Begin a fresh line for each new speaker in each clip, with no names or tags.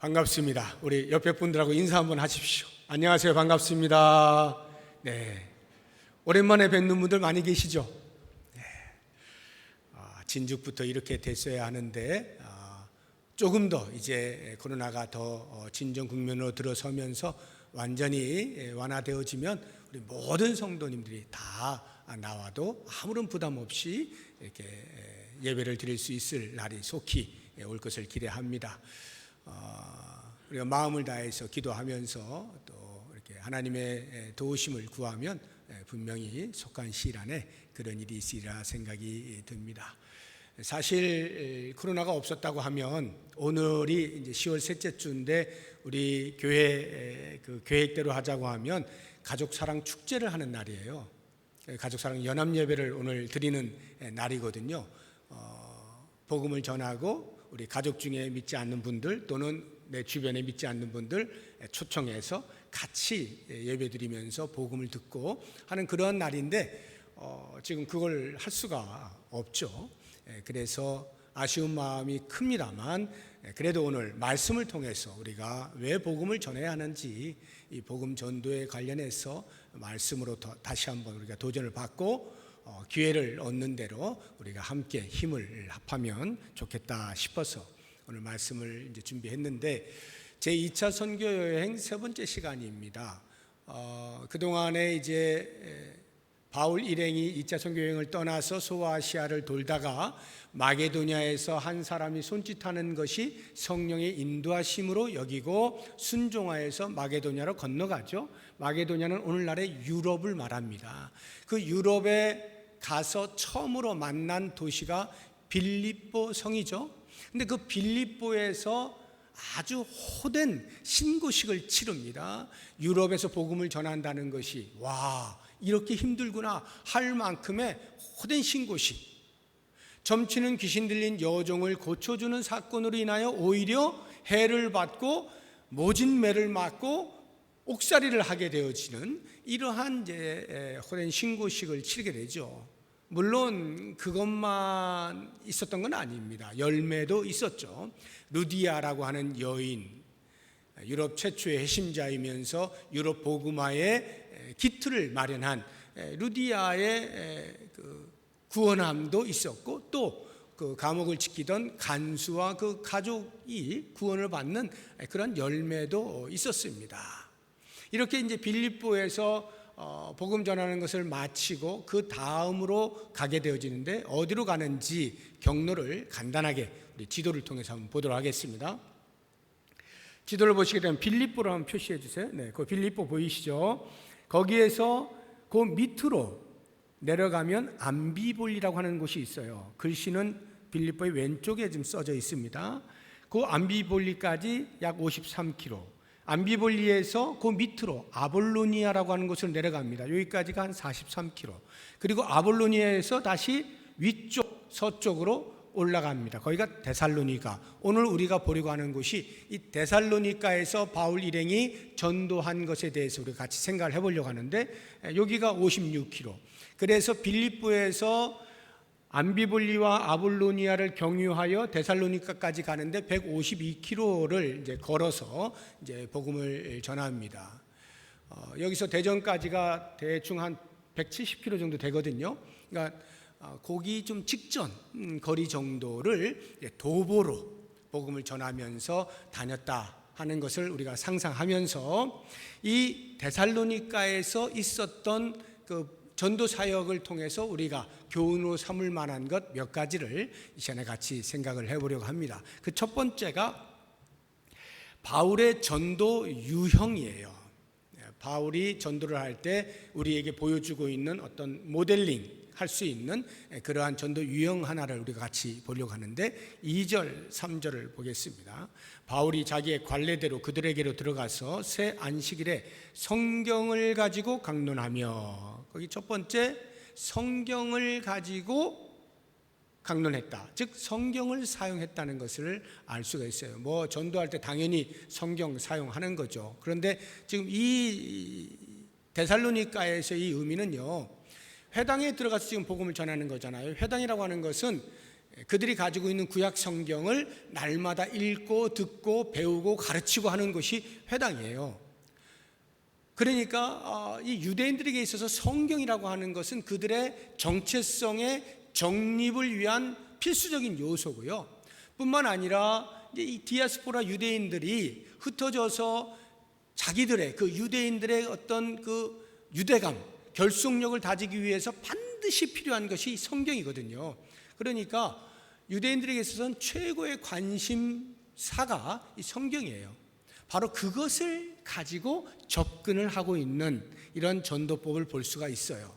반갑습니다. 우리 옆에 분들하고 인사 한번 하십시오. 안녕하세요. 반갑습니다. 네, 오랜만에 뵙는 분들 많이 계시죠? 네. 진즉부터 이렇게 됐어야 하는데 조금 더 이제 코로나가 더 진정 국면으로 들어서면서 완전히 완화되어지면 우리 모든 성도님들이 다 나와도 아무런 부담 없이 이렇게 예배를 드릴 수 있을 날이 속히 올 것을 기대합니다. 우리가 마음을 다해서 기도하면서 또 이렇게 하나님의 도우심을 구하면 분명히 속한 시일 안에 그런 일이 있으리라 생각이 듭니다. 사실 코로나가 없었다고 하면 오늘이 이제 10월 셋째 주인데 우리 교회 그 계획대로 하자고 하면 가족사랑 축제를 하는 날이에요. 가족사랑 연합 예배를 오늘 드리는 날이거든요. 복음을 전하고 우리 가족 중에 믿지 않는 분들 또는 내 주변에 믿지 않는 분들 초청해서 같이 예배드리면서 복음을 듣고 하는 그런 날인데 지금 그걸 할 수가 없죠. 그래서 아쉬운 마음이 큽니다만 그래도 오늘 말씀을 통해서 우리가 왜 복음을 전해야 하는지 이 복음 전도에 관련해서 말씀으로 다시 한번 우리가 도전을 받고 기회를 얻는 대로 우리가 함께 힘을 합하면 좋겠다 싶어서 오늘 말씀을 이제 준비했는데 제 2차 선교 여행 세 번째 시간입니다. 그동안에 이제 바울 일행이 2차 선교 여행을 떠나서 소아시아를 돌다가 마게도냐에서 한 사람이 손짓하는 것이 성령의 인도하심으로 여기고 순종하여서 마게도냐로 건너가죠. 마게도냐는 오늘날의 유럽을 말합니다. 그 유럽에 가서 처음으로 만난 도시가 빌립보 성이죠. 근데 그 빌립보에서 아주 호된 신고식을 치릅니다. 유럽에서 복음을 전한다는 것이 와 이렇게 힘들구나 할 만큼의 호된 신고식. 점치는 귀신 들린 여종을 고쳐주는 사건으로 인하여 오히려 해를 받고 모진 매를 맞고 옥살이를 하게 되어지는 이러한 이제 호된 신고식을 치르게 되죠. 물론 그것만 있었던 건 아닙니다. 열매도 있었죠. 루디아라고 하는 여인, 유럽 최초의 핵심자이면서 유럽 복음화의 기틀을 마련한 루디아의 그 구원함도 있었고 또 그 감옥을 지키던 간수와 그 가족이 구원을 받는 그런 열매도 있었습니다. 이렇게 이제 빌립보에서 복음 전하는 것을 마치고 그 다음으로 가게 되어지는데 어디로 가는지 경로를 간단하게 우리 지도를 통해서 한번 보도록 하겠습니다. 지도를 보시게 되면 빌립보로 한번 표시해 주세요. 네, 그 빌립보 보이시죠? 거기에서 그 밑으로 내려가면 암비볼리라고 하는 곳이 있어요. 글씨는 빌립보의 왼쪽에 지금 써져 있습니다. 그 암비볼리까지 약 53km. 암비볼리에서 그 밑으로 아볼로니아라고 하는 곳으로 내려갑니다. 여기까지가 한 43km. 그리고 아볼로니아에서 다시 위쪽 서쪽으로 올라갑니다. 거기가 데살로니가. 오늘 우리가 보려고 하는 곳이 이 데살로니가에서 바울 일행이 전도한 것에 대해서 우리가 같이 생각을 해보려고 하는데 여기가 56km. 그래서 빌립보에서 암비볼리와 아볼로니아를 경유하여 데살로니가까지 가는데 152km를 이제 걸어서 이제 복음을 전합니다. 여기서 대전까지가 대충 한 170km 정도 되거든요. 그러니까 거기 좀 직전 거리 정도를 도보로 복음을 전하면서 다녔다 하는 것을 우리가 상상하면서 이 데살로니가에서 있었던 그 전도 사역을 통해서 우리가 교훈으로 삼을 만한 것 몇 가지를 이 시간에 같이 생각을 해보려고 합니다. 그 첫 번째가 바울의 전도 유형이에요. 바울이 전도를 할 때 우리에게 보여주고 있는 어떤 모델링 할 수 있는 그러한 전도 유형 하나를 우리가 같이 보려고 하는데 2절, 3절을 보겠습니다. 바울이 자기의 관례대로 그들에게로 들어가서 새 안식일에 성경을 가지고 강론하며, 거기 첫 번째 성경을 가지고 강론했다. 즉 성경을 사용했다는 것을 알 수가 있어요. 뭐 전도할 때 당연히 성경 사용하는 거죠. 그런데 지금 이 데살로니가에서 이 의미는요, 회당에 들어가서 지금 복음을 전하는 거잖아요. 회당이라고 하는 것은 그들이 가지고 있는 구약 성경을 날마다 읽고 듣고 배우고 가르치고 하는 것이 회당이에요. 그러니까 이 유대인들에게 있어서 성경이라고 하는 것은 그들의 정체성의 정립을 위한 필수적인 요소고요. 뿐만 아니라 이 디아스포라 유대인들이 흩어져서 자기들의 그 유대인들의 어떤 그 유대감, 결속력을 다지기 위해서 반드시 필요한 것이 성경이거든요. 그러니까 유대인들에게 있어서는 최고의 관심사가 이 성경이에요. 바로 그것을 가지고 접근을 하고 있는 이런 전도법을 볼 수가 있어요.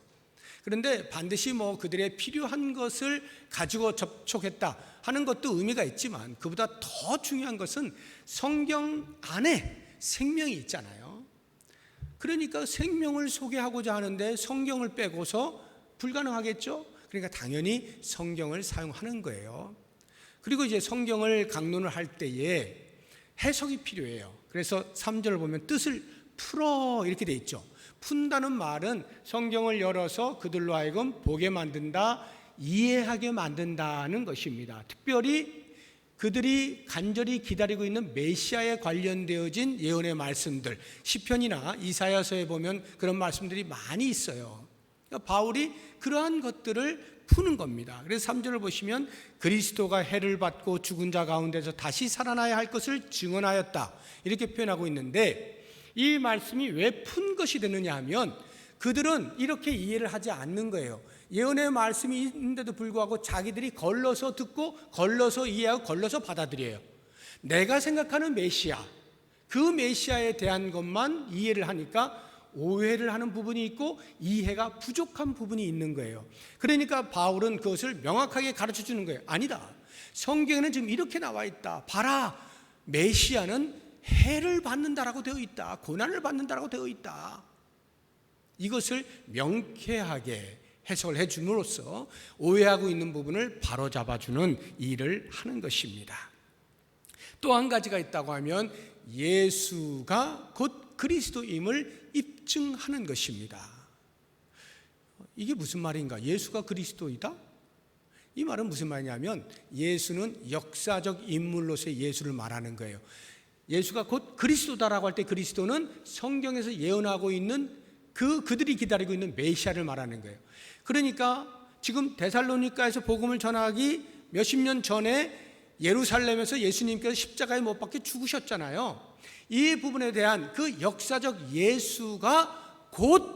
그런데 반드시 그들의 필요한 것을 가지고 접촉했다 하는 것도 의미가 있지만, 그보다 더 중요한 것은 성경 안에 생명이 있잖아요. 그러니까 생명을 소개하고자 하는데 성경을 빼고서 불가능하겠죠. 그러니까 당연히 성경을 사용하는 거예요. 그리고 이제 성경을 강론을 할 때에 해석이 필요해요. 그래서 3절을 보면 뜻을 풀어 이렇게 돼 있죠. 푼다는 말은 성경을 열어서 그들로 하여금 보게 만든다, 이해하게 만든다는 것입니다. 특별히 그들이 간절히 기다리고 있는 메시아에 관련되어진 예언의 말씀들, 시편이나 이사야서에 보면 그런 말씀들이 많이 있어요. 그러니까 바울이 그러한 것들을 푸는 겁니다. 그래서 3절을 보시면 그리스도가 해를 받고 죽은 자 가운데서 다시 살아나야 할 것을 증언하였다, 이렇게 표현하고 있는데, 이 말씀이 왜 푼 것이 되느냐 하면 그들은 이렇게 이해를 하지 않는 거예요. 예언의 말씀이 있는데도 불구하고 자기들이 걸러서 듣고 걸러서 이해하고 걸러서 받아들여요. 내가 생각하는 메시아, 그 메시아에 대한 것만 이해를 하니까 오해를 하는 부분이 있고 이해가 부족한 부분이 있는 거예요. 그러니까 바울은 그것을 명확하게 가르쳐 주는 거예요. 아니다, 성경에는 지금 이렇게 나와 있다. 봐라, 메시아는 해를 받는다라고 되어 있다, 고난을 받는다라고 되어 있다. 이것을 명쾌하게 해석을 해줌으로써 오해하고 있는 부분을 바로잡아주는 일을 하는 것입니다. 또 한 가지가 있다고 하면 예수가 곧 그리스도임을 입증하는 것입니다. 이게 무슨 말인가? 예수가 그리스도이다? 이 말은 무슨 말이냐면 예수는 역사적 인물로서의 예수를 말하는 거예요. 예수가 곧 그리스도다라고 할 때 그리스도는 성경에서 예언하고 있는 그들이 기다리고 있는 메시아를 말하는 거예요. 그러니까 지금 데살로니가에서 복음을 전하기 몇십 년 전에 예루살렘에서 예수님께서 십자가에 못 박혀 죽으셨잖아요. 이 부분에 대한 그 역사적 예수가 곧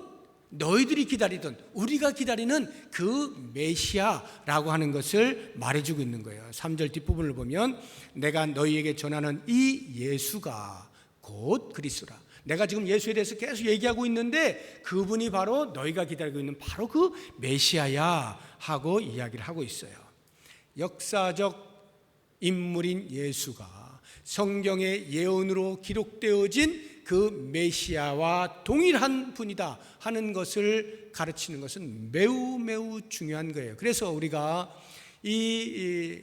너희들이 기다리던, 우리가 기다리는 그 메시아라고 하는 것을 말해주고 있는 거예요. 3절 뒷부분을 보면 내가 너희에게 전하는 이 예수가 곧 그리스도라. 내가 지금 예수에 대해서 계속 얘기하고 있는데 그분이 바로 너희가 기다리고 있는 바로 그 메시아야 하고 이야기를 하고 있어요. 역사적 인물인 예수가 성경의 예언으로 기록되어진 그 메시아와 동일한 분이다 하는 것을 가르치는 것은 매우 매우 중요한 거예요. 그래서 우리가 이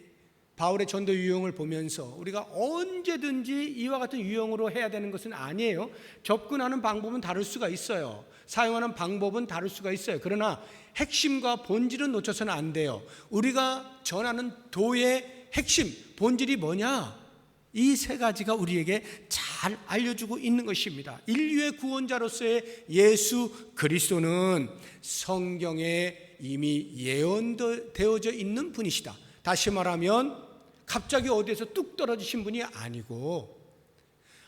바울의 전도 유형을 보면서 우리가 언제든지 이와 같은 유형으로 해야 되는 것은 아니에요. 접근하는 방법은 다를 수가 있어요. 사용하는 방법은 다를 수가 있어요. 그러나 핵심과 본질은 놓쳐서는 안 돼요. 우리가 전하는 도의 핵심, 본질이 뭐냐? 이 세 가지가 우리에게 잘 알려주고 있는 것입니다. 인류의 구원자로서의 예수 그리스도는 성경에 이미 예언되어져 있는 분이시다. 다시 말하면 갑자기 어디에서 뚝 떨어지신 분이 아니고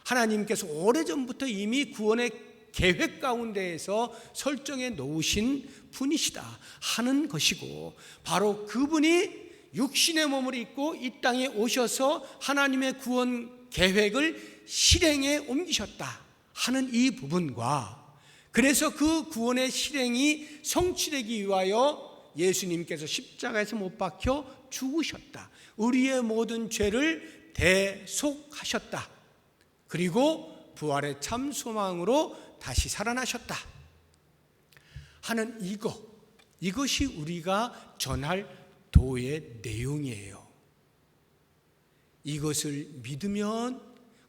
하나님께서 오래전부터 이미 구원의 계획 가운데에서 설정해 놓으신 분이시다 하는 것이고, 바로 그분이 육신의 몸을 입고 이 땅에 오셔서 하나님의 구원 계획을 실행에 옮기셨다 하는 이 부분과, 그래서 그 구원의 실행이 성취되기 위하여 예수님께서 십자가에서 못 박혀 죽으셨다, 우리의 모든 죄를 대속하셨다, 그리고 부활의 참 소망으로 다시 살아나셨다 하는 이것이 우리가 전할 도의 내용이에요. 이것을 믿으면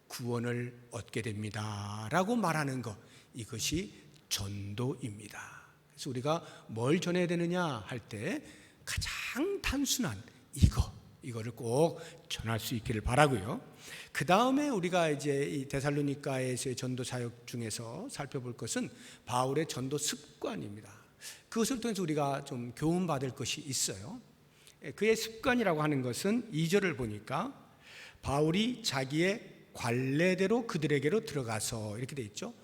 구원을 얻게 됩니다 라고 말하는 것, 이것이 전도입니다. 그래서 우리가 뭘 전해야 되느냐 할 때 가장 단순한 이거를 꼭 전할 수 있기를 바라고요. 그 다음에 우리가 이제 이 데살로니가에서의 전도 사역 중에서 살펴볼 것은 바울의 전도 습관입니다. 그것을 통해서 우리가 좀 교훈 받을 것이 있어요. 그의 습관이라고 하는 것은 2절을 보니까 바울이 자기의 관례대로 그들에게로 들어가서 이렇게 돼 있죠.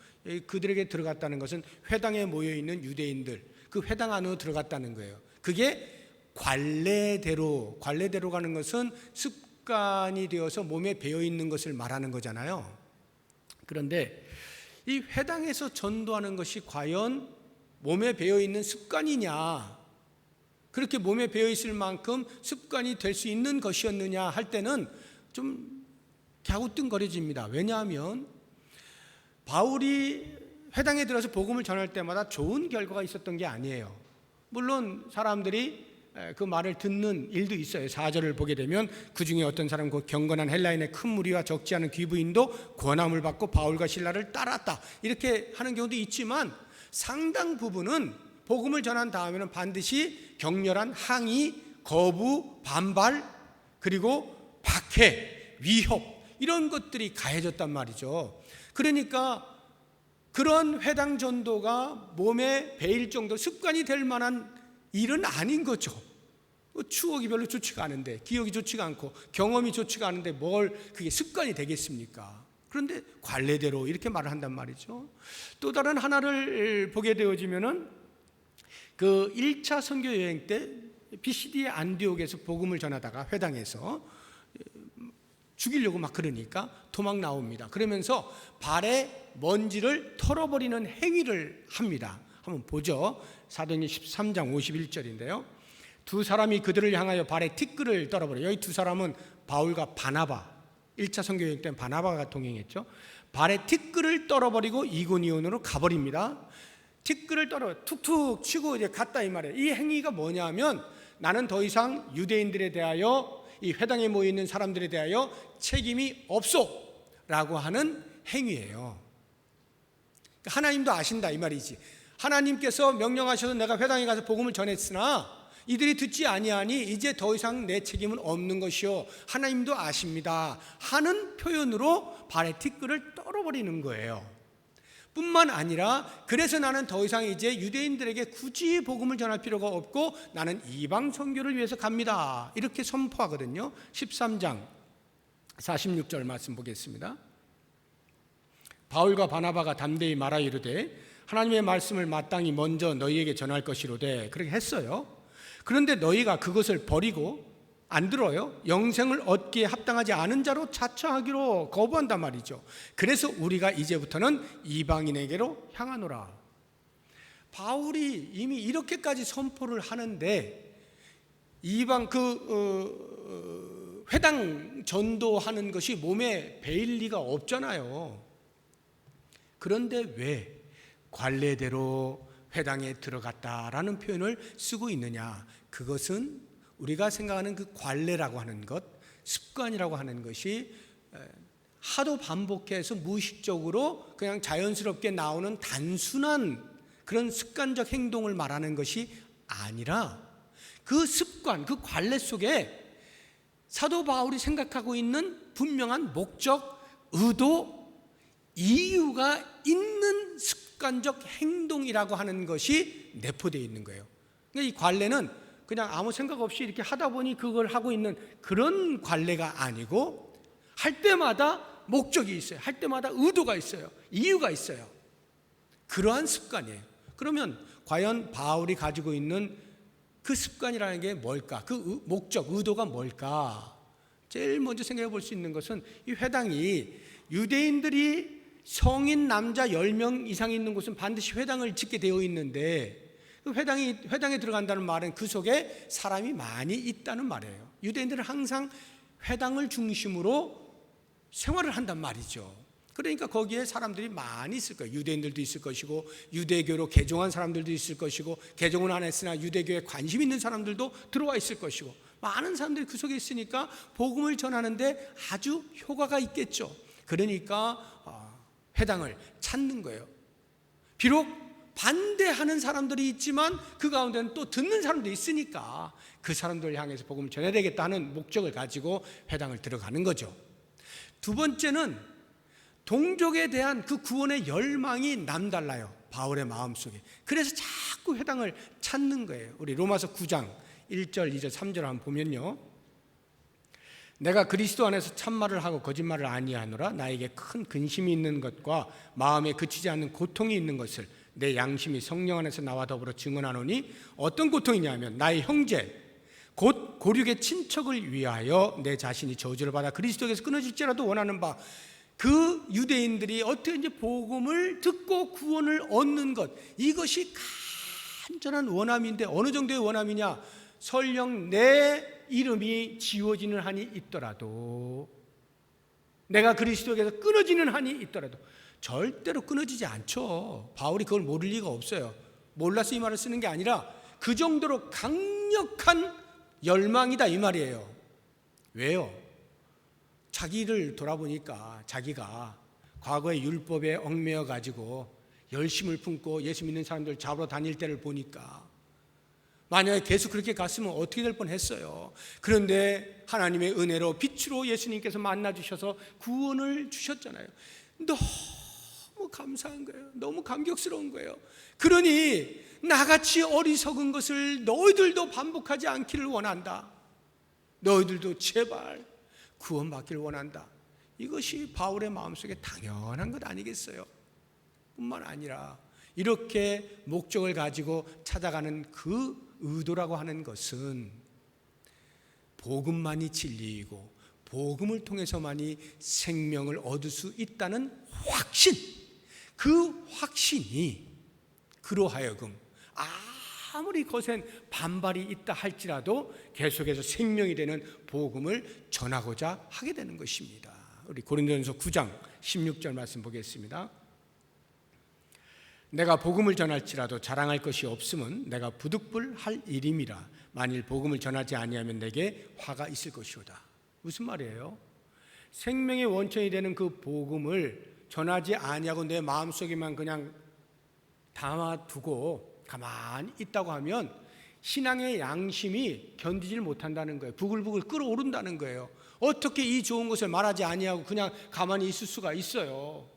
그들에게 들어갔다는 것은 회당에 모여 있는 유대인들, 그 회당 안으로 들어갔다는 거예요. 그게 관례대로 가는 것은 습관이 되어서 몸에 배어 있는 것을 말하는 거잖아요. 그런데 이 회당에서 전도하는 것이 과연 몸에 배어 있는 습관이냐, 그렇게 몸에 배어 있을 만큼 습관이 될 수 있는 것이었느냐 할 때는 좀 갸우뚱거려집니다. 왜냐하면 바울이 회당에 들어서 복음을 전할 때마다 좋은 결과가 있었던 게 아니에요. 물론 사람들이 그 말을 듣는 일도 있어요. 4절을 보게 되면 그 중에 어떤 사람은 그 경건한 헬라인의 큰 무리와 적지 않은 귀부인도 권함을 받고 바울과 실라를 따랐다, 이렇게 하는 경우도 있지만 상당 부분은 복음을 전한 다음에는 반드시 격렬한 항의, 거부, 반발, 그리고 박해, 위협, 이런 것들이 가해졌단 말이죠. 그러니까 그런 회당 전도가 몸에 배일 정도 습관이 될 만한 일은 아닌 거죠. 추억이 별로 좋지가 않은데, 기억이 좋지가 않고 경험이 좋지가 않은데 뭘 그게 습관이 되겠습니까? 그런데 관례대로 이렇게 말을 한단 말이죠. 또 다른 하나를 보게 되어지면은 그 1차 선교 여행 때 비시디의 안디옥에서 복음을 전하다가 회당에서 죽이려고 막 그러니까 도망 나옵니다. 그러면서 발에 먼지를 털어버리는 행위를 합니다. 한번 보죠. 사도행전 13장 51절인데요. 두 사람이 그들을 향하여 발에 티끌을 떨어버려요. 여기 두 사람은 바울과 바나바, 1차 선교여행 때는 바나바가 동행했죠. 발에 티끌을 떨어버리고 이고니온으로 가버립니다. 티끌을 떨어 툭툭 치고 이제 갔다 이 말이에요. 이 행위가 뭐냐면 나는 더 이상 유대인들에 대하여, 이 회당에 모여 있는 사람들에 대하여 책임이 없소라고 하는 행위예요. 하나님도 아신다 이 말이지. 하나님께서 명령하셔서 내가 회당에 가서 복음을 전했으나 이들이 듣지 아니하니 이제 더 이상 내 책임은 없는 것이요 하나님도 아십니다 하는 표현으로 발에 티끌을 떨어버리는 거예요. 뿐만 아니라 그래서 나는 더 이상 이제 유대인들에게 굳이 복음을 전할 필요가 없고 나는 이방 선교를 위해서 갑니다, 이렇게 선포하거든요. 13장 46절 말씀 보겠습니다. 바울과 바나바가 담대히 말하 이르되 하나님의 말씀을 마땅히 먼저 너희에게 전할 것이로되, 그렇게 했어요. 그런데 너희가 그것을 버리고 안 들어요. 영생을 얻기에 합당하지 않은 자로 자처하기로 거부한단 말이죠. 그래서 우리가 이제부터는 이방인에게로 향하노라. 바울이 이미 이렇게까지 선포를 하는데 이방 회당 전도하는 것이 몸에 배일 리가 없잖아요. 그런데 왜 관례대로 회당에 들어갔다라는 표현을 쓰고 있느냐? 그것은 우리가 생각하는 그 관례라고 하는 것, 습관이라고 하는 것이 하도 반복해서 무의식적으로 그냥 자연스럽게 나오는 단순한 그런 습관적 행동을 말하는 것이 아니라 그 습관, 그 관례 속에 사도 바울이 생각하고 있는 분명한 목적, 의도, 이유가 있는 습관적 행동이라고 하는 것이 내포되어 있는 거예요. 그러니까 이 관례는 그냥 아무 생각 없이 이렇게 하다 보니 그걸 하고 있는 그런 관례가 아니고 할 때마다 목적이 있어요. 할 때마다 의도가 있어요. 이유가 있어요. 그러한 습관이에요. 그러면 과연 바울이 가지고 있는 그 습관이라는 게 뭘까? 그 목적, 의도가 뭘까? 제일 먼저 생각해 볼 수 있는 것은 이 회당이 유대인들이 성인 남자 10명 이상 있는 곳은 반드시 회당을 짓게 되어 있는데 회당에 들어간다는 말은 그 속에 사람이 많이 있다는 말이에요. 유대인들은 항상 회당을 중심으로 생활을 한단 말이죠. 그러니까 거기에 사람들이 많이 있을 거예요. 유대인들도 있을 것이고 유대교로 개종한 사람들도 있을 것이고 개종은 안 했으나 유대교에 관심 있는 사람들도 들어와 있을 것이고 많은 사람들이 그 속에 있으니까 복음을 전하는데 아주 효과가 있겠죠. 그러니까 회당을 찾는 거예요. 비록 반대하는 사람들이 있지만 그 가운데는 또 듣는 사람도 있으니까 그 사람들을 향해서 복음을 전해야 되겠다는 목적을 가지고 회당을 들어가는 거죠. 두 번째는 동족에 대한 그 구원의 열망이 남달라요, 바울의 마음속에. 그래서 자꾸 회당을 찾는 거예요. 우리 로마서 9장 1절, 2절, 3절 한번 보면요, 내가 그리스도 안에서 참말을 하고 거짓말을 아니하노라. 나에게 큰 근심이 있는 것과 마음에 그치지 않는 고통이 있는 것을 내 양심이 성령 안에서 나와 더불어 증언하노니 어떤 고통이냐면 나의 형제 곧 고륙의 친척을 위하여 내 자신이 저주를 받아 그리스도에게서 끊어질지라도 원하는 바, 그 유대인들이 어떻게 이제 복음을 듣고 구원을 얻는 것, 이것이 간절한 원함인데 어느 정도의 원함이냐? 설령 내 이름이 지워지는 한이 있더라도, 내가 그리스도에게서 끊어지는 한이 있더라도 절대로 끊어지지 않죠. 바울이 그걸 모를 리가 없어요. 몰라서 이 말을 쓰는 게 아니라 그 정도로 강력한 열망이다 이 말이에요. 왜요? 자기를 돌아보니까 자기가 과거의 율법에 얽매여 가지고 열심을 품고 예수 믿는 사람들 잡으러 다닐 때를 보니까 만약에 계속 그렇게 갔으면 어떻게 될 뻔했어요. 그런데 하나님의 은혜로 빛으로 예수님께서 만나주셔서 구원을 주셨잖아요. 너무 감사한 거예요. 너무 감격스러운 거예요. 그러니 나같이 어리석은 것을 너희들도 반복하지 않기를 원한다. 너희들도 제발 구원받기를 원한다. 이것이 바울의 마음속에 당연한 것 아니겠어요? 뿐만 아니라 이렇게 목적을 가지고 찾아가는 그 의도라고 하는 것은 복음만이 진리이고 복음을 통해서만이 생명을 얻을 수 있다는 확신, 그 확신이 그로 하여금 아무리 거센 반발이 있다 할지라도 계속해서 생명이 되는 복음을 전하고자 하게 되는 것입니다. 우리 고린도전서 9장 16절 말씀 보겠습니다. 내가 복음을 전할지라도 자랑할 것이 없음은 내가 부득불할 일임이라. 만일 복음을 전하지 아니하면 내게 화가 있을 것이오다. 무슨 말이에요? 생명의 원천이 되는 그 복음을 전하지 아니하고 내 마음속에만 그냥 담아두고 가만히 있다고 하면 신앙의 양심이 견디질 못한다는 거예요. 부글부글 끓어오른다는 거예요. 어떻게 이 좋은 것을 말하지 아니하고 그냥 가만히 있을 수가 있어요?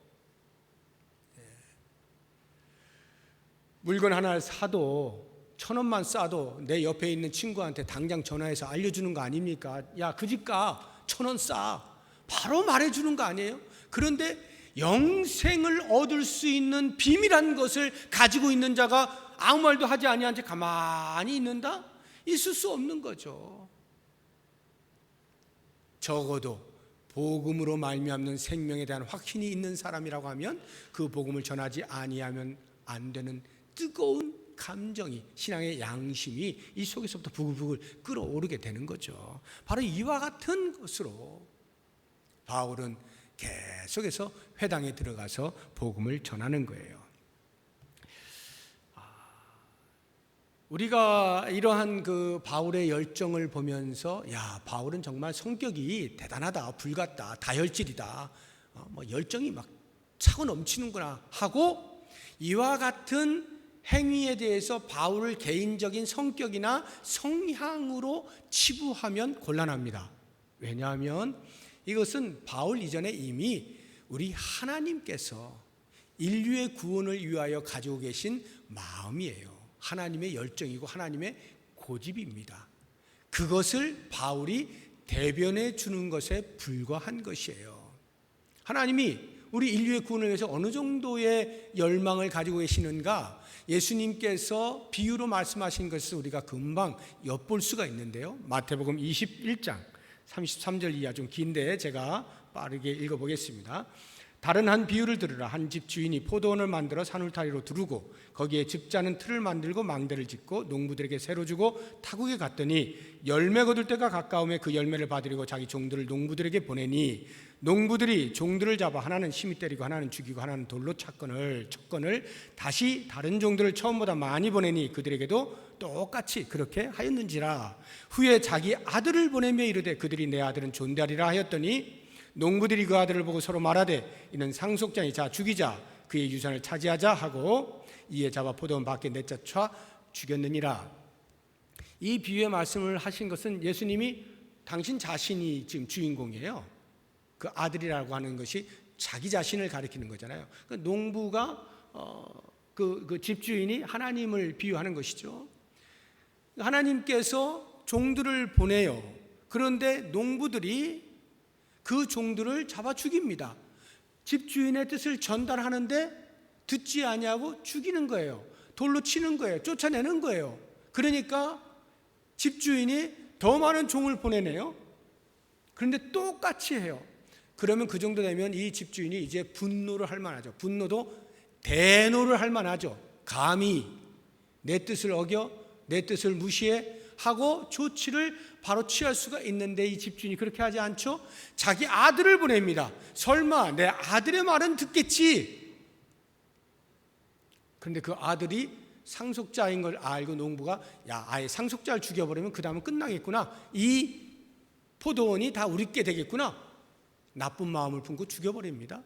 물건 하나를 사도 1,000원만 싸도 내 옆에 있는 친구한테 당장 전화해서 알려주는 거 아닙니까? 야, 그 집 가, 1,000원 싸. 바로 말해주는 거 아니에요? 그런데 영생을 얻을 수 있는 비밀한 것을 가지고 있는 자가 아무 말도 하지 아니한 채 가만히 있는다? 있을 수 없는 거죠. 적어도 복음으로 말미암는 생명에 대한 확신이 있는 사람이라고 하면 그 복음을 전하지 아니하면 안 되는 뜨거운 감정이, 신앙의 양심이 이 속에서부터 부글부글 끓어오르게 되는 거죠. 바로 이와 같은 것으로 바울은 계속해서 회당에 들어가서 복음을 전하는 거예요. 우리가 이러한 그 바울의 열정을 보면서 야, 바울은 정말 성격이 대단하다, 불같다, 다혈질이다, 열정이 막 차고 넘치는구나 하고 이와 같은 행위에 대해서 바울을 개인적인 성격이나 성향으로 치부하면 곤란합니다. 왜냐하면 이것은 바울 이전에 이미 우리 하나님께서 인류의 구원을 위하여 가지고 계신 마음이에요. 하나님의 열정이고 하나님의 고집입니다. 그것을 바울이 대변해 주는 것에 불과한 것이에요. 하나님이 우리 인류의 구원을 위해서 어느 정도의 열망을 가지고 계시는가, 예수님께서 비유로 말씀하신 것을 우리가 금방 엿볼 수가 있는데요. 마태복음 21장 33절 이하 좀 긴데 제가 빠르게 읽어보겠습니다. 다른 한 비유를 들으라. 한 집 주인이 포도원을 만들어 산울타리로 두르고 거기에 즙자는 틀을 만들고 망대를 짓고 농부들에게 새로 주고 타국에 갔더니 열매 거둘 때가 가까우매 그 열매를 받으려고 자기 종들을 농부들에게 보내니 농부들이 종들을 잡아 하나는 심히 때리고 하나는 죽이고 하나는 돌로 쳤건을 다시 다른 종들을 처음보다 많이 보내니 그들에게도 똑같이 그렇게 하였는지라. 후에 자기 아들을 보내며 이르되 그들이 내 아들은 존대하리라 하였더니 농부들이 그 아들을 보고 서로 말하되 이는 상속자니 자 죽이자. 그의 유산을 차지하자 하고 이에 잡아 포도원 밖에 내쫓아 죽였느니라. 이 비유의 말씀을 하신 것은 예수님이 당신 자신이 지금 주인공이에요. 그 아들이라고 하는 것이 자기 자신을 가리키는 거잖아요. 그 농부가 그 집주인이 하나님을 비유하는 것이죠. 하나님께서 종들을 보내요. 그런데 농부들이 그 종들을 잡아 죽입니다. 집주인의 뜻을 전달하는데 듣지 아니하고 죽이는 거예요. 돌로 치는 거예요. 쫓아내는 거예요. 그러니까 집주인이 더 많은 종을 보내네요. 그런데 똑같이 해요. 그러면 그 정도 되면 이 집주인이 이제 분노를 할 만하죠. 분노도 대노를 할 만하죠. 감히 내 뜻을 어겨 내 뜻을 무시해 하고 조치를 바로 취할 수가 있는데 이 집주인이 그렇게 하지 않죠. 자기 아들을 보냅니다. 설마 내 아들의 말은 듣겠지. 그런데 그 아들이 상속자인 걸 알고 농부가 야 아예 상속자를 죽여버리면 그 다음은 끝나겠구나. 이 포도원이 다 우리께 되겠구나. 나쁜 마음을 품고 죽여버립니다.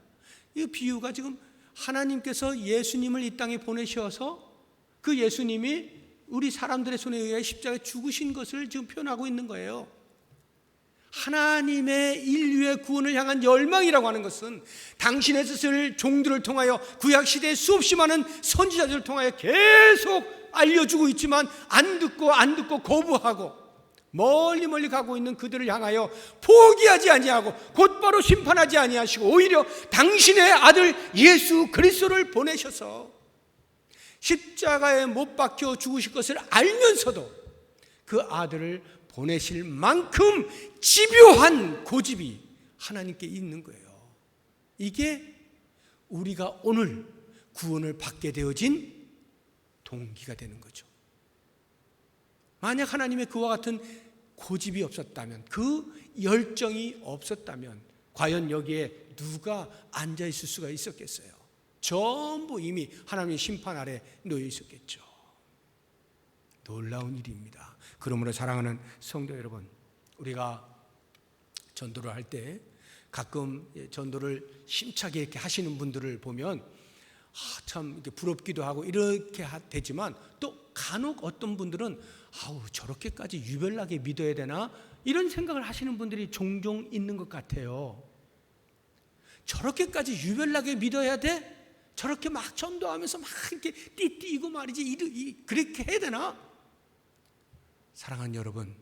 이 비유가 지금 하나님께서 예수님을 이 땅에 보내셔서 그 예수님이 우리 사람들의 손에 의해 십자가에 죽으신 것을 지금 표현하고 있는 거예요. 하나님의 인류의 구원을 향한 열망이라고 하는 것은 당신의 뜻을 종들을 통하여 구약시대에 수없이 많은 선지자들을 통하여 계속 알려주고 있지만 안 듣고 거부하고 멀리 가고 있는 그들을 향하여 포기하지 아니하고 곧바로 심판하지 아니하시고 오히려 당신의 아들 예수 그리스도를 보내셔서 십자가에 못 박혀 죽으실 것을 알면서도 그 아들을 보내실 만큼 집요한 고집이 하나님께 있는 거예요. 이게 우리가 오늘 구원을 받게 되어진 동기가 되는 거죠. 만약 하나님의 그와 같은 고집이 없었다면, 그 열정이 없었다면 과연 여기에 누가 앉아 있을 수가 있었겠어요? 전부 이미 하나님의 심판 아래 놓여 있었겠죠. 놀라운 일입니다. 그러므로 사랑하는 성도 여러분, 우리가 전도를 할 때 가끔 전도를 힘차게 이렇게 하시는 분들을 보면 참 이렇게 부럽기도 하고 이렇게 되지만 또 간혹 어떤 분들은 저렇게까지 유별나게 믿어야 되나 이런 생각을 하시는 분들이 종종 있는 것 같아요. 저렇게까지 유별나게 믿어야 돼? 저렇게 막 전도하면서 막 이렇게 띠띠고 말이지 그렇게 해야 되나? 사랑하는 여러분,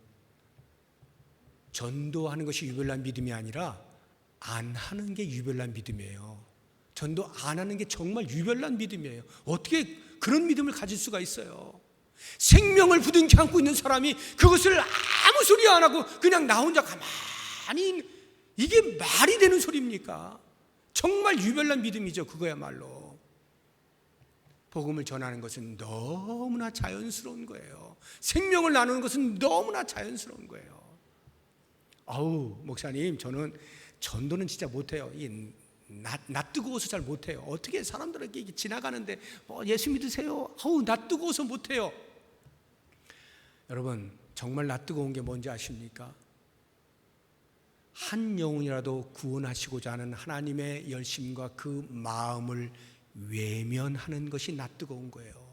전도하는 것이 유별난 믿음이 아니라 안 하는 게 유별난 믿음이에요. 전도 안 하는 게 정말 유별난 믿음이에요. 어떻게 그런 믿음을 가질 수가 있어요? 생명을 부둥켜 안고 있는 사람이 그것을 아무 소리 안 하고 그냥 나 혼자 가만히, 이게 말이 되는 소리입니까? 정말 유별난 믿음이죠. 그거야말로 복음을 전하는 것은 너무나 자연스러운 거예요. 생명을 나누는 것은 너무나 자연스러운 거예요. 목사님, 저는 전도는 진짜 못해요. 나 뜨거워서 잘 못해요. 어떻게 사람들에게 지나가는데 예수 믿으세요? 나 뜨거워서 못해요. 여러분, 정말 나 뜨거운 게 뭔지 아십니까? 한 영혼이라도 구원하시고자 하는 하나님의 열심과 그 마음을 외면하는 것이 나 뜨거운 거예요.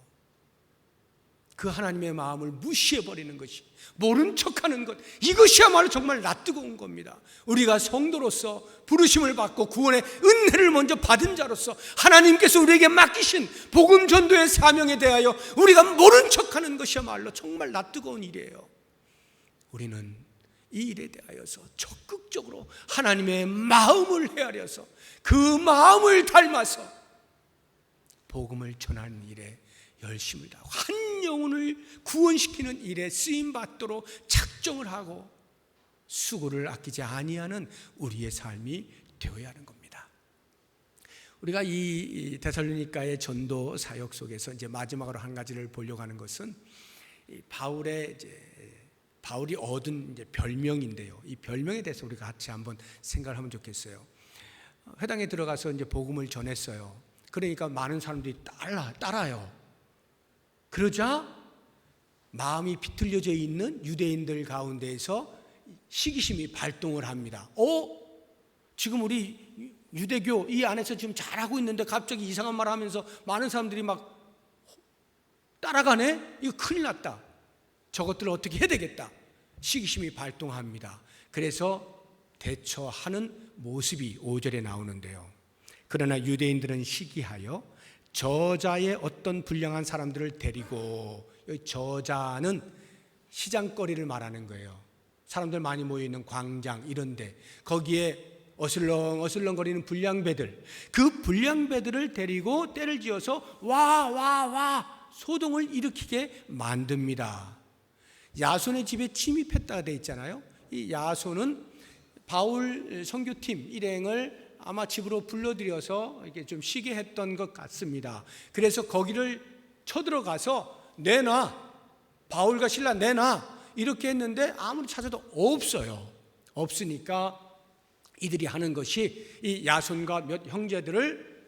그 하나님의 마음을 무시해버리는 것이, 모른 척하는 것, 이것이야말로 정말 나 뜨거운 겁니다. 우리가 성도로서 부르심을 받고 구원의 은혜를 먼저 받은 자로서 하나님께서 우리에게 맡기신 복음 전도의 사명에 대하여 우리가 모른 척하는 것이야말로 정말 나 뜨거운 일이에요. 우리는 이 일에 대하여서 적극적으로 하나님의 마음을 헤아려서 그 마음을 닮아서 복음을 전하는 일에 열심을 다하고 한 영혼을 구원시키는 일에 쓰임받도록 작정을 하고 수고를 아끼지 아니하는 우리의 삶이 되어야 하는 겁니다. 우리가 이 데살로니가의 전도 사역 속에서 이제 마지막으로 한 가지를 보려고 하는 것은 바울이 얻은 이제 별명인데요. 이 별명에 대해서 우리가 같이 한번 생각을 하면 좋겠어요. 회당에 들어가서 이제 복음을 전했어요. 그러니까 많은 사람들이 따라요. 그러자 마음이 비틀려져 있는 유대인들 가운데에서 시기심이 발동을 합니다. 지금 우리 유대교 이 안에서 지금 잘하고 있는데 갑자기 이상한 말 하면서 많은 사람들이 막 따라가네? 이거 큰일 났다. 저것들을 어떻게 해야 되겠다. 시기심이 발동합니다. 그래서 대처하는 모습이 5절에 나오는데요. 그러나 유대인들은 시기하여 저자의 어떤 불량한 사람들을 데리고, 여기 저자는 시장거리를 말하는 거예요. 사람들 많이 모여있는 광장 이런데 거기에 어슬렁어슬렁거리는 불량배들, 그 불량배들을 데리고 때를 지어서 와 소동을 일으키게 만듭니다. 야손의 집에 침입했다가 돼 있잖아요. 이 야손은 바울 선교팀 일행을 아마 집으로 불러들여서 이렇게 좀 쉬게 했던 것 같습니다. 그래서 거기를 쳐들어가서 내놔, 바울과 실라 내놔 이렇게 했는데 아무리 찾아도 없어요. 없으니까 이들이 하는 것이 이 야손과 몇 형제들을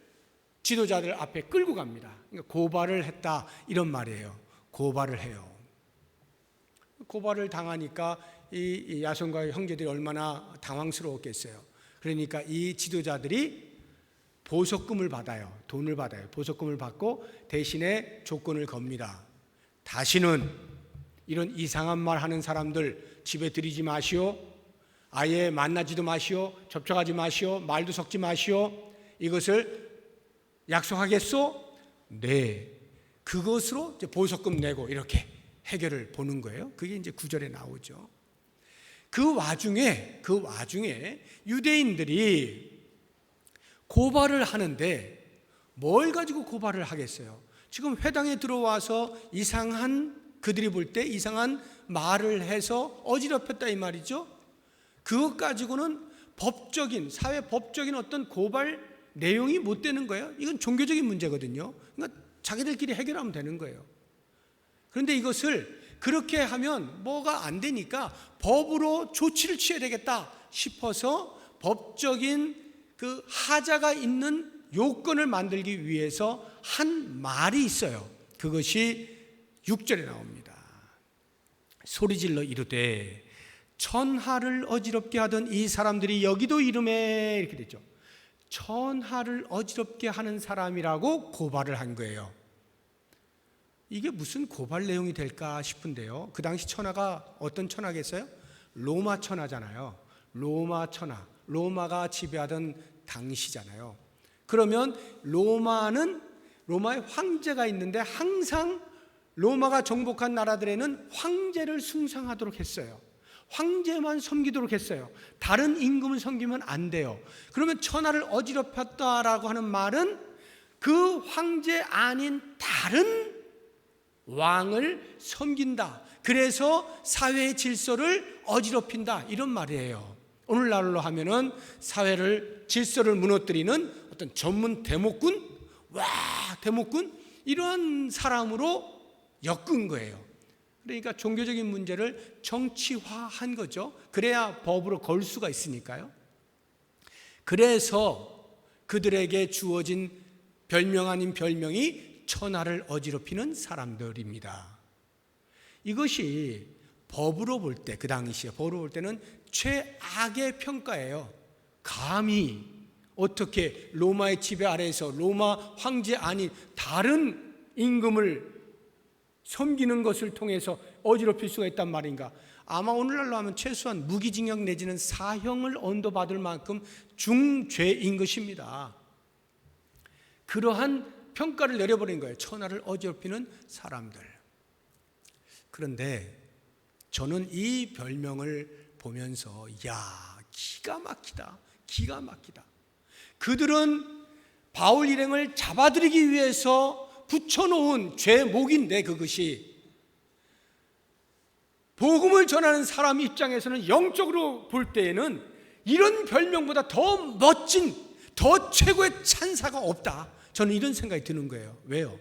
지도자들 앞에 끌고 갑니다. 그러니까 고발을 했다 이런 말이에요. 고발을 해요. 고발을 당하니까 이 야손과 형제들이 얼마나 당황스러웠겠어요. 그러니까 이 지도자들이 보석금을 받아요. 돈을 받아요. 보석금을 받고 대신에 조건을 겁니다. 다시는 이런 이상한 말 하는 사람들 집에 들이지 마시오. 아예 만나지도 마시오. 접촉하지 마시오. 말도 섞지 마시오. 이것을 약속하겠소? 네. 그것으로 이제 보석금 내고 이렇게 해결을 보는 거예요. 그게 이제 9절에 나오죠. 그 와중에 유대인들이 고발을 하는데 뭘 가지고 고발을 하겠어요? 지금 회당에 들어와서 그들이 볼 때 이상한 말을 해서 어지럽혔다 이 말이죠. 그것 가지고는 사회 법적인 어떤 고발 내용이 못 되는 거예요. 이건 종교적인 문제거든요. 그러니까 자기들끼리 해결하면 되는 거예요. 그런데 이것을 그렇게 하면 뭐가 안 되니까 법으로 조치를 취해야 되겠다 싶어서 법적인 그 하자가 있는 요건을 만들기 위해서 한 말이 있어요. 그것이 6절에 나옵니다. 소리질러 이르되 천하를 어지럽게 하던 이 사람들이 여기도 이름에 이렇게 됐죠. 천하를 어지럽게 하는 사람이라고 고발을 한 거예요. 이게 무슨 고발 내용이 될까 싶은데요. 그 당시 천하가 어떤 천하겠어요? 로마 천하잖아요. 로마 천하, 로마가 지배하던 당시잖아요. 그러면 로마의 황제가 있는데 항상 로마가 정복한 나라들에는 황제를 숭상하도록 했어요. 황제만 섬기도록 했어요. 다른 임금을 섬기면 안 돼요. 그러면 천하를 어지럽혔다라고 하는 말은 그 황제 아닌 다른 왕을 섬긴다. 그래서 사회의 질서를 어지럽힌다. 이런 말이에요. 오늘날로 하면은 질서를 무너뜨리는 어떤 전문 대목군, 이런 사람으로 엮은 거예요. 그러니까 종교적인 문제를 정치화한 거죠. 그래야 법으로 걸 수가 있으니까요. 그래서 그들에게 주어진 별명 아닌 별명이 천하를 어지럽히는 사람들입니다. 이것이 법으로 볼 때, 그 당시에 법으로 볼 때는 최악의 평가예요. 감히 어떻게 로마의 지배 아래에서 로마 황제 아닌 다른 임금을 섬기는 것을 통해서 어지럽힐 수가 있단 말인가. 아마 오늘날로 하면 최소한 무기징역 내지는 사형을 언도받을 만큼 중죄인 것입니다. 그러한 평가를 내려버린 거예요. 천하를 어지럽히는 사람들. 그런데 저는 이 별명을 보면서 기가 막히다. 그들은 바울 일행을 잡아들이기 위해서 붙여놓은 죄목인데, 그것이 복음을 전하는 사람 입장에서는 영적으로 볼 때에는 이런 별명보다 더 멋진, 더 최고의 찬사가 없다. 저는 이런 생각이 드는 거예요. 왜요?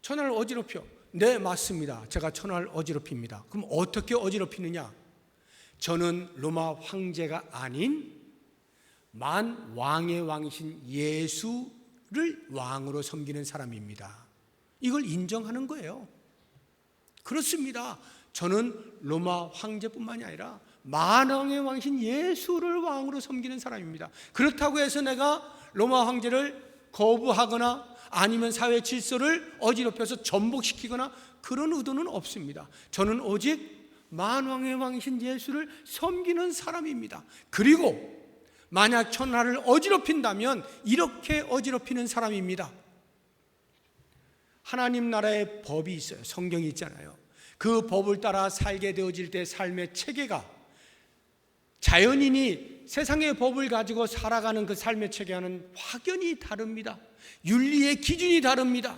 천하를 어지럽혀. 네, 맞습니다. 제가 천하를 어지럽힙니다. 그럼 어떻게 어지럽히느냐? 저는 로마 황제가 아닌 만 왕의 왕이신 예수를 왕으로 섬기는 사람입니다. 이걸 인정하는 거예요. 그렇습니다. 저는 로마 황제뿐만이 아니라 만왕의 왕신 예수를 왕으로 섬기는 사람입니다. 그렇다고 해서 내가 로마 황제를 거부하거나 아니면 사회 질서를 어지럽혀서 전복시키거나 그런 의도는 없습니다. 저는 오직 만왕의 왕신 예수를 섬기는 사람입니다. 그리고 만약 천하를 어지럽힌다면 이렇게 어지럽히는 사람입니다. 하나님 나라의 법이 있어요. 성경이 있잖아요. 그 법을 따라 살게 되어질 때 삶의 체계가 자연인이 세상의 법을 가지고 살아가는 그 삶의 체계와는 확연히 다릅니다. 윤리의 기준이 다릅니다.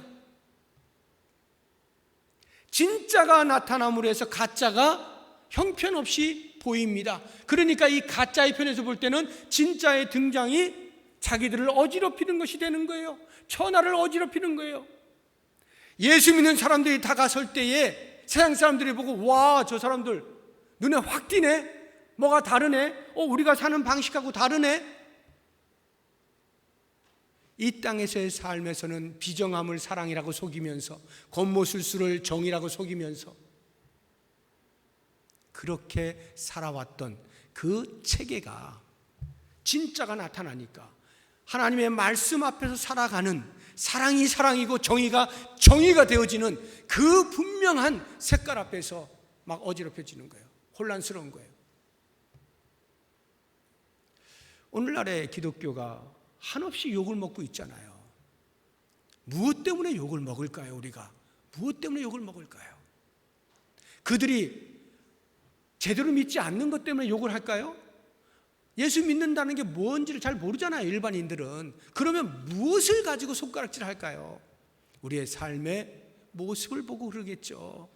진짜가 나타남으로 해서 가짜가 형편없이 보입니다. 그러니까 이 가짜의 편에서 볼 때는 진짜의 등장이 자기들을 어지럽히는 것이 되는 거예요. 천하를 어지럽히는 거예요. 예수 믿는 사람들이 다가설 때에 세상 사람들이 보고 와, 저 사람들 눈에 확 띄네. 뭐가 다르네. 우리가 사는 방식하고 다르네. 이 땅에서의 삶에서는 비정함을 사랑이라고 속이면서 겉모술수를 정의라고 속이면서 그렇게 살아왔던 그 체계가 진짜가 나타나니까 하나님의 말씀 앞에서 살아가는 사랑이 사랑이고 정의가 정의가 되어지는 그 분명한 색깔 앞에서 막 어지럽혀지는 거예요. 혼란스러운 거예요. 오늘날의 기독교가 한없이 욕을 먹고 있잖아요. 무엇 때문에 욕을 먹을까요? 우리가 무엇 때문에 욕을 먹을까요? 그들이 제대로 믿지 않는 것 때문에 욕을 할까요? 예수 믿는다는 게 뭔지를 잘 모르잖아요, 일반인들은. 그러면 무엇을 가지고 손가락질 할까요? 우리의 삶의 모습을 보고 그러겠죠.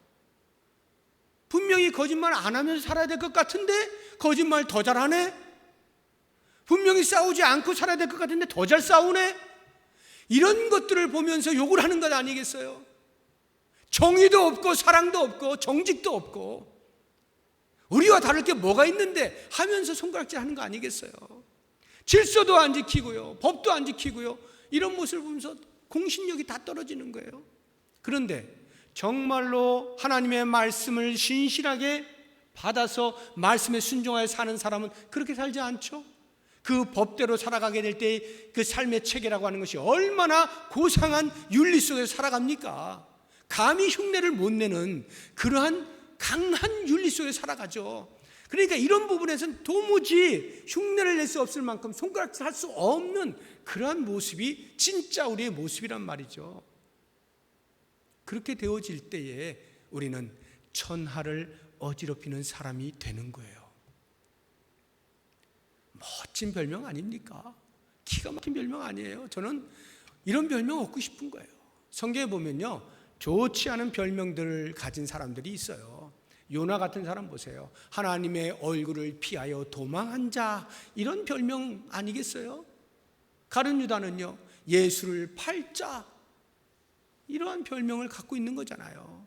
분명히 거짓말 안 하면서 살아야 될 것 같은데 거짓말 더 잘하네? 분명히 싸우지 않고 살아야 될 것 같은데 더 잘 싸우네? 이런 것들을 보면서 욕을 하는 것 아니겠어요? 정의도 없고 사랑도 없고 정직도 없고 우리와 다를 게 뭐가 있는데 하면서 손가락질 하는 거 아니겠어요? 질서도 안 지키고요, 법도 안 지키고요, 이런 모습을 보면서 공신력이 다 떨어지는 거예요. 그런데 정말로 하나님의 말씀을 신실하게 받아서 말씀에 순종하여 사는 사람은 그렇게 살지 않죠? 그 법대로 살아가게 될 때 그 삶의 체계라고 하는 것이 얼마나 고상한 윤리 속에서 살아갑니까? 감히 흉내를 못 내는 그러한 강한 윤리 속에 살아가죠. 그러니까 이런 부분에서는 도무지 흉내를 낼 수 없을 만큼 손가락질 할 수 없는 그러한 모습이 진짜 우리의 모습이란 말이죠. 그렇게 되어질 때에 우리는 천하를 어지럽히는 사람이 되는 거예요. 멋진 별명 아닙니까? 기가 막힌 별명 아니에요? 저는 이런 별명 얻고 싶은 거예요. 성경에 보면요, 좋지 않은 별명들을 가진 사람들이 있어요. 요나 같은 사람 보세요. 하나님의 얼굴을 피하여 도망한 자, 이런 별명 아니겠어요? 가룟 유다는요, 예수를 팔자, 이러한 별명을 갖고 있는 거잖아요.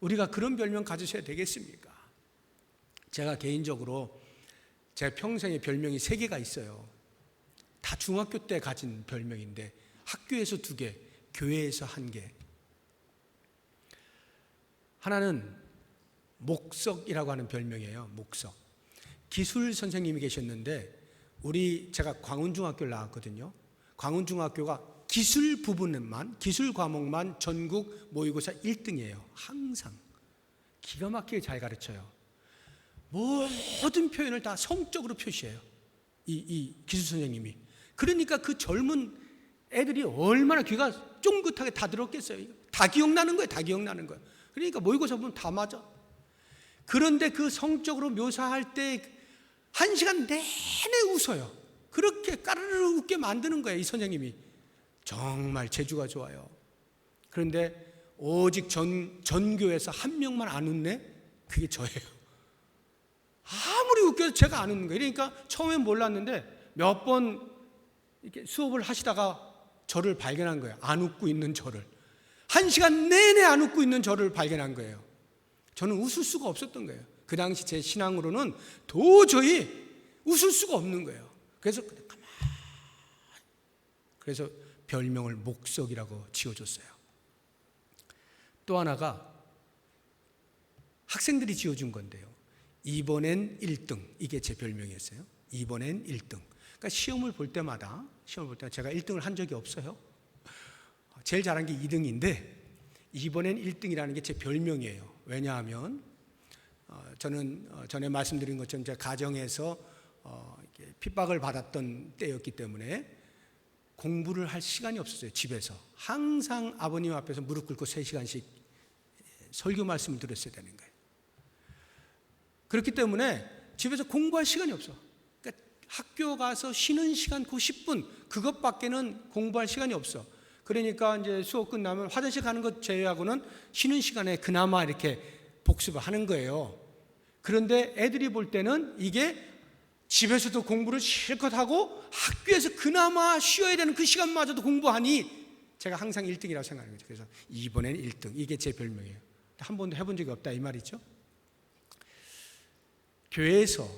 우리가 그런 별명 가지셔야 되겠습니까? 제가 개인적으로 제 평생의 별명이 3개가 있어요. 다 중학교 때 가진 별명인데 학교에서 2개, 교회에서 1개. 하나는 목석이라고 하는 별명이에요. 목석. 기술 선생님이 계셨는데 제가 광운중학교를 나왔거든요. 광운중학교가 기술 부분만, 기술 과목만 전국 모의고사 1등이에요. 항상 기가 막히게 잘 가르쳐요. 모든 표현을 다 성적으로 표시해요. 이 기술 선생님이. 그러니까 그 젊은 애들이 얼마나 귀가 쫑긋하게 다 들었겠어요. 다 기억나는 거예요. 다 기억나는 거예요. 그러니까 모의고사 보면 다 맞아. 그런데 그 성적으로 묘사할 때 1시간 내내 웃어요. 그렇게 까르르 웃게 만드는 거예요, 이 선생님이. 정말 재주가 좋아요. 그런데 오직 전교에서 1명만 안 웃네? 그게 저예요. 아무리 웃겨도 제가 안 웃는 거예요. 그러니까 처음엔 몰랐는데 몇 번 이렇게 수업을 하시다가 저를 발견한 거예요. 안 웃고 있는 저를. 1시간 내내 안 웃고 있는 저를 발견한 거예요. 저는 웃을 수가 없었던 거예요. 그 당시 제 신앙으로는 도저히 웃을 수가 없는 거예요. 그래서 별명을 목석이라고 지어줬어요. 또 하나가 학생들이 지어준 건데요, 이번엔 1등. 이게 제 별명이었어요. 이번엔 1등. 그러니까 시험을 볼 때마다 제가 1등을 한 적이 없어요. 제일 잘한 게 2등인데 이번엔 1등이라는 게 제 별명이에요. 왜냐하면 저는 전에 말씀드린 것처럼 제 가정에서 핍박을 받았던 때였기 때문에 공부를 할 시간이 없었어요. 집에서 항상 아버님 앞에서 무릎 꿇고 3시간씩 설교 말씀을 들었어야 되는 거예요. 그렇기 때문에 집에서 공부할 시간이 없어. 그러니까 학교 가서 쉬는 시간 그 10분 그것밖에는 공부할 시간이 없어. 그러니까 이제 수업 끝나면 화장실 가는 것 제외하고는 쉬는 시간에 그나마 이렇게 복습을 하는 거예요. 그런데 애들이 볼 때는 이게 집에서도 공부를 실컷 하고 학교에서 그나마 쉬어야 되는 그 시간마저도 공부하니 제가 항상 1등이라고 생각하는 거죠. 그래서 이번엔 1등. 이게 제 별명이에요. 한 번도 해본 적이 없다 이 말이죠. 교회에서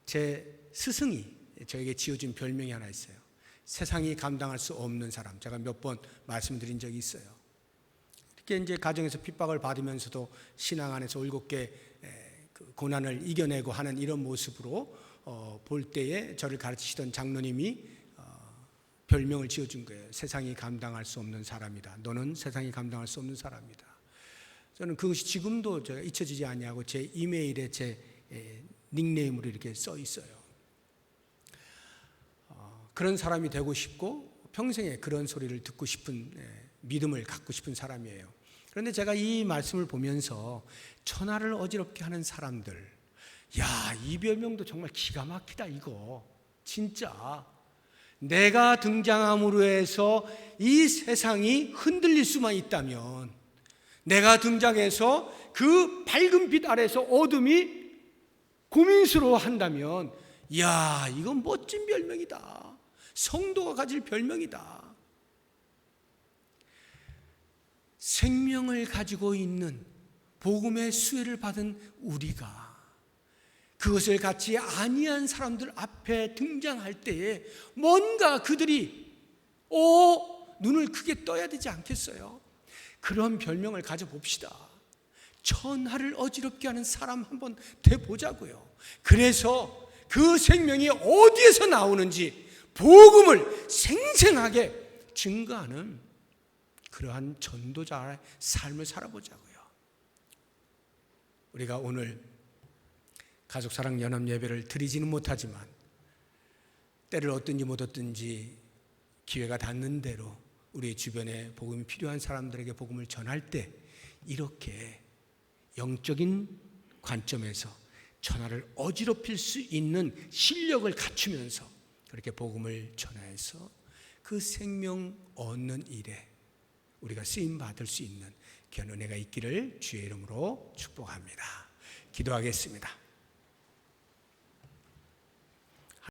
제 스승이 저에게 지어준 별명이 하나 있어요. 세상이 감당할 수 없는 사람. 제가 몇 번 말씀드린 적이 있어요. 이렇게 이제 가정에서 핍박을 받으면서도 신앙 안에서 올곧게 고난을 이겨내고 하는 이런 모습으로 볼 때에 저를 가르치시던 장로님이 별명을 지어준 거예요. 세상이 감당할 수 없는 사람이다. 너는 세상이 감당할 수 없는 사람이다. 저는 그것이 지금도 제가 잊혀지지 않냐고 제 이메일에 제 닉네임으로 이렇게 써 있어요. 그런 사람이 되고 싶고 평생에 그런 소리를 듣고 싶은 믿음을 갖고 싶은 사람이에요. 그런데 제가 이 말씀을 보면서 천하를 어지럽게 하는 사람들, 야, 이 별명도 정말 기가 막히다 이거. 진짜 내가 등장함으로 해서 이 세상이 흔들릴 수만 있다면, 내가 등장해서 그 밝은 빛 아래서 어둠이 고민스러워한다면, 야, 이건 멋진 별명이다. 성도가 가질 별명이다. 생명을 가지고 있는 복음의 수혜를 받은 우리가 그것을 갖지 아니한 사람들 앞에 등장할 때에 뭔가 그들이 눈을 크게 떠야 되지 않겠어요? 그런 별명을 가져봅시다. 천하를 어지럽게 하는 사람 한번 돼보자고요. 그래서 그 생명이 어디에서 나오는지 복음을 생생하게 증거하는 그러한 전도자의 삶을 살아보자고요. 우리가 오늘 가족사랑 연합 예배를 드리지는 못하지만 때를 얻든지 못 얻든지 기회가 닿는 대로 우리 주변에 복음이 필요한 사람들에게 복음을 전할 때 이렇게 영적인 관점에서 천하를 어지럽힐 수 있는 실력을 갖추면서 그렇게 복음을 전해서 그 생명 얻는 일에 우리가 쓰임받을 수 있는 귀한 은혜가 있기를 주의 이름으로 축복합니다. 기도하겠습니다.